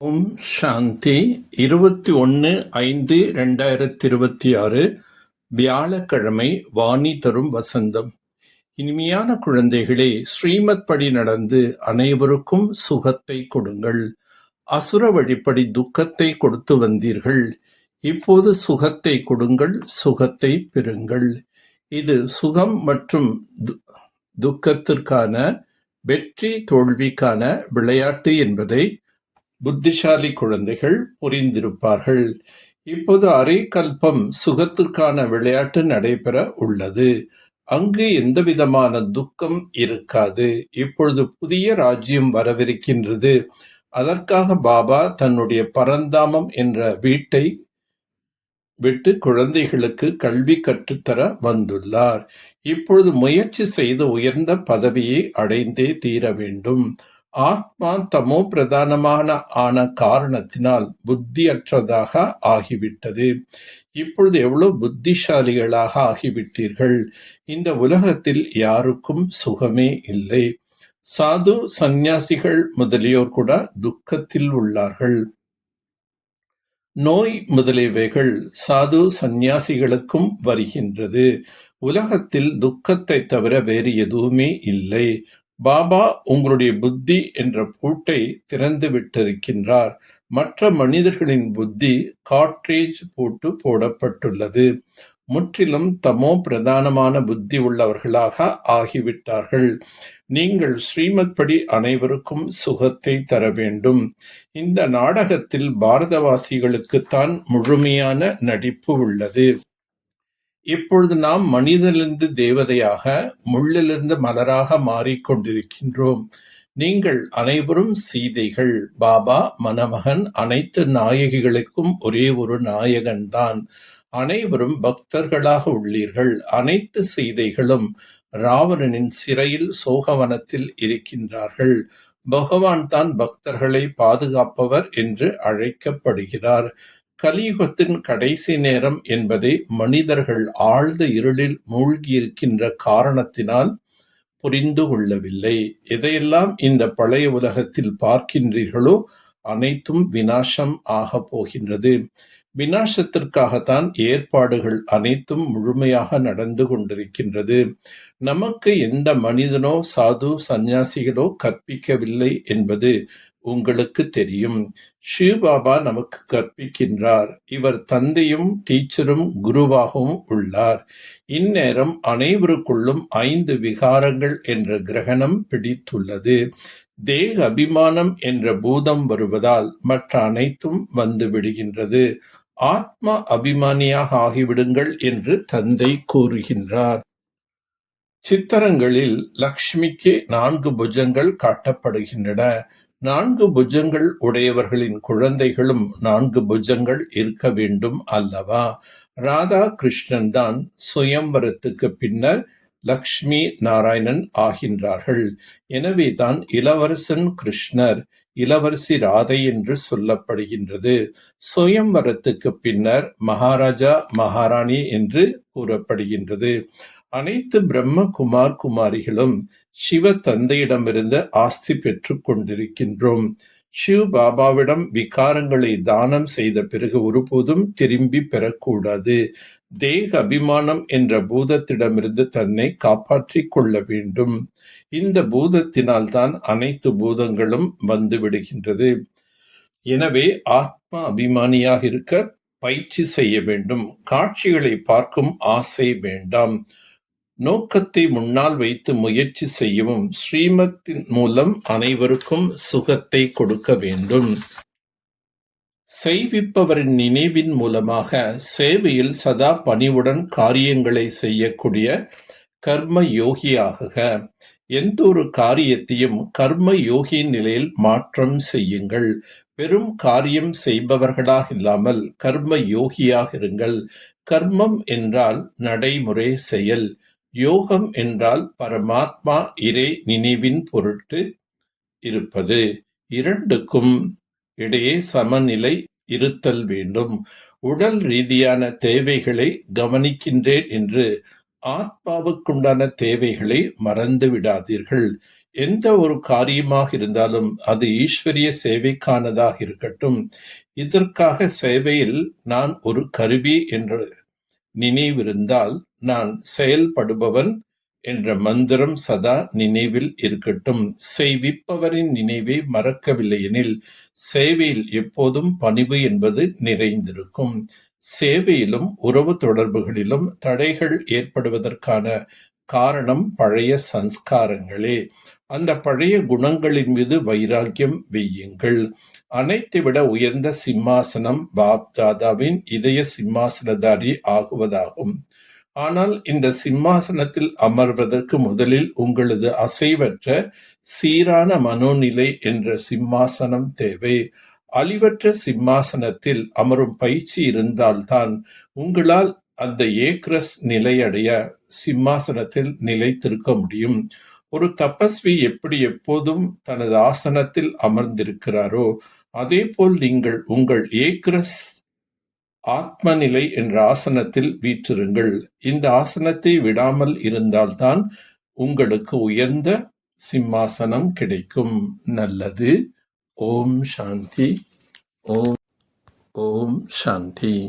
ஓம் சாந்தி 21/5/2026 வியாழக்கிழமை. வாணி தரும் வசந்தம். இனிமையான குழந்தைகளே, ஸ்ரீமத் படி நடந்து அனைவருக்கும் சுகத்தை கொடுங்கள். அசுர வழிப்படி துக்கத்தை கொடுத்து வந்தீர்கள். இப்போது சுகத்தை கொடுங்கள், சுகத்தை பெறுங்கள். இது சுகம் மற்றும் துக்கத்திற்கான வெற்றி தோல்விக்கான விளையாட்டு என்பதை புத்திசாலி குழந்தைகள் புரிந்திருப்பார்கள். இப்போது அரை கல்பம் சுகத்திற்கான விளையாட்டு நடைபெற உள்ளது. அங்கு எந்தவிதமான துக்கம் இருக்காது. இப்பொழுது புதிய ராஜ்யம் வரவிருக்கின்றது. அதற்காக பாபா தன்னுடைய பரந்தாமம் என்ற வீட்டை விட்டு குழந்தைகளுக்கு கல்வி கற்றுத்தர வந்துள்ளார். இப்பொழுது முயற்சி செய்து உயர்ந்த பதவியை அடைந்தே தீர வேண்டும். ஆத்மா தமோ பிரதானமான ஆன காரணத்தினால் புத்தியற்றதாக ஆகிவிட்டது. இப்பொழுது எவ்வளவு புத்திசாலிகளாக ஆகிவிட்டீர்கள். இந்த உலகத்தில் யாருக்கும் சுகமே இல்லை. சாது சந்நியாசிகள் முதலியோர் கூட துக்கத்தில் உள்ளார்கள். நோய் முதலியவைகள் சாது சந்நியாசிகளுக்கும் வருகின்றது. உலகத்தில் துக்கத்தை தவிர வேறு எதுவுமே இல்லை. பாபா உங்களுடைய புத்தி என்ற பூட்டை திறந்து விட்டிருக்கின்றார். மற்ற மனிதர்களின் புத்தி காட்ரேஜ் பூட்டு போடப்பட்டுள்ளது. முற்றிலும் தமோ பிரதானமான புத்தி உள்ளவர்களாக ஆகிவிட்டார்கள். நீங்கள் ஸ்ரீமத் படி அனைவருக்கும் சுகத்தை தர வேண்டும். இந்த நாடகத்தில் பாரதவாசிகளுக்குத்தான் முழுமையான நடிப்பு உள்ளது. இப்பொழுது நாம் மனிதனிலிருந்து தேவதையாக, முள்ளிலிருந்து மலராக மாறிக்கொண்டிருக்கின்றோம். நீங்கள் அனைவரும் சீதைகள். பாபா மணமகன். அனைத்து நாயகிகளுக்கும் ஒரே ஒரு நாயகன்தான். அனைவரும் பக்தர்களாக உள்ளீர்கள். அனைத்து சீதைகளும் ராவணனின் சிறையில் சோகவனத்தில் இருக்கின்றார்கள். பகவான் தான் பக்தர்களை பாதுகாப்பவர் என்று அழைக்கப்படுகிறார். கலியுகத்தின் கடைசி நேரம் என்பதை மனிதர்கள் ஆழ்ந்த இருளில் மூழ்கியிருக்கின்ற காரணத்தினால் புரிந்து கொள்ளவில்லை. எதையெல்லாம் இந்த பழைய உலகத்தில் பார்க்கின்றீர்களோ அனைத்தும் விநாசம் ஆக போகின்றது. விநாசத்திற்காகத்தான் ஏற்பாடுகள் அனைத்தும் முழுமையாக நடந்து கொண்டிருக்கின்றது. நமக்கு எந்த மனிதனோ சாது சந்நியாசிகளோ கற்பிக்கவில்லை என்பது உங்களுக்கு தெரியும். சிவபாபா நமக்கு கற்பிக்கின்றார். இவர் தந்தையும் டீச்சரும் குருவாகவும் உள்ளார். இந்நேரம் அனைவருக்குள்ளும் 5 விகாரங்கள் என்ற கிரகணம் பிடித்துள்ளது. தேக அபிமானம் என்ற பூதம் வருவதால் மற்ற அனைத்தும் வந்து விடுகின்றது. ஆத்மா அபிமானியாக ஆகிவிடுங்கள் என்று தந்தை கூறுகின்றார். சித்திரங்களில் லக்ஷ்மிக்கு 4 புஜங்கள் காட்டப்படுகின்றன. 4 புஜங்கள் உடையவர்களின் குழந்தைகளும் 4 புஜங்கள் இருக்க வேண்டும் அல்லவா? ராதா கிருஷ்ணன் தான் சுயம்பரத்துக்கு பின்னர் லக்ஷ்மி நாராயணன் ஆகின்றார்கள். எனவே தான் இளவரசன் கிருஷ்ணர், இளவரசி ராதை என்று சொல்லப்படுகின்றது. சுயம்பரத்துக்கு பின்னர் மகாராஜா மகாராணி என்று கூறப்படுகின்றது. அனைத்து பிரம்ம குமாரிகளும் சிவ தந்தையிடமிருந்து ஆஸ்தி பெற்று கொண்டிருக்கின்றோம். சிவ பாபாவிடம் விகாரங்களை தானம் செய்த பிறகு ஒருபோதும் திரும்பி பெறக்கூடாது. தேக அபிமானம் என்ற பூதத்திடமிருந்து தன்னை காப்பாற்றிக் கொள்ள வேண்டும். இந்த பூதத்தினால் தான் அனைத்து பூதங்களும் வந்து விடுகின்றது. எனவே ஆத்மா அபிமானியாக இருக்க பயிற்சி செய்ய வேண்டும். காட்சிகளை பார்க்கும் ஆசை வேண்டாம். நோக்கத்தை முன்னால் வைத்து முயற்சி செய்யவும் ஸ்ரீமத்தின் மூலம் அனைவருக்கும் சுகத்தை கொடுக்க வேண்டும். செய்விப்பவரின் நினைவின் மூலமாக சேவையில் சதா பணிவுடன் காரியங்களை செய்யக்கூடிய கர்ம யோகியாக எந்த ஒரு காரியத்தையும் கர்ம யோகியின் நிலையில் மாற்றம் செய்யுங்கள். பெரும் காரியம் செய்பவர்களாக இல்லாமல் கர்ம யோகியாக இருங்கள். கர்மம் என்றால் நடைமுறை செயல். யோகம் என்றால் பரமாத்மா இறை நினைவின் பொருட்டு இருப்பது. இரண்டுக்கும் இடையே சமநிலை இருத்தல் வேண்டும். உடல் ரீதியான தேவைகளை கவனிக்கின்றேன் என்று ஆத்மாவுக்குண்டான தேவைகளை மறந்து விடாதீர்கள். எந்த ஒரு காரியமாக இருந்தாலும் அது ஈஸ்வரிய சேவைக்கானதாக இருக்கட்டும். இதற்காக சேவையில் நான் ஒரு கருவி என்ற நினைவிருந்தால், நான் செயல்படுபவன் என்ற மந்திரம் சதா நினைவில் இருக்கட்டும். செய்விப்பவரின் நினைவை மறக்கவில்லையெனில் சேவையில் எப்போதும் பணிவு என்பது நிறைந்திருக்கும். சேவையிலும் உறவு தொடர்புகளிலும் தடைகள் ஏற்படுவதற்கான காரணம் பழைய சம்ஸ்காரங்களே. அந்த பழைய குணங்களின் மீது வைராக்கியம் வையுங்கள். அனைத்தை விட உயர்ந்த சிம்மாசனம் பாப் தாதாவின் இதய சிம்மாசனதாரி ஆகுவதாகும். ஆனால் இந்த சிம்மாசனத்தில் அமர்வதற்கு முதலில் உங்களது அசைவற்ற சீரான மனோநிலை என்ற சிம்மாசனம் தேவை. அழிவற்ற சிம்மாசனத்தில் அமரும் பயிற்சி இருந்தால்தான் உங்களால் அந்த ஏக்ரஸ் நிலையடைய சிம்மாசனத்தில் நிலைத்திருக்க முடியும். ஒரு தபஸ்வி எப்படி எப்போதும் தனது ஆசனத்தில் அமர்ந்திருக்கிறாரோ அதேபோல் நீங்கள் உங்கள் ஏக்ரஸ் ஆத்மநிலை என்ற ஆசனத்தில் வீற்றிருங்கள். இந்த ஆசனத்தை விடாமல் இருந்தால்தான் உங்களுக்கு உயர்ந்த சிம்மாசனம் கிடைக்கும். நல்லது. ஓம் சாந்தி. ஓம் ஓம் சாந்தி.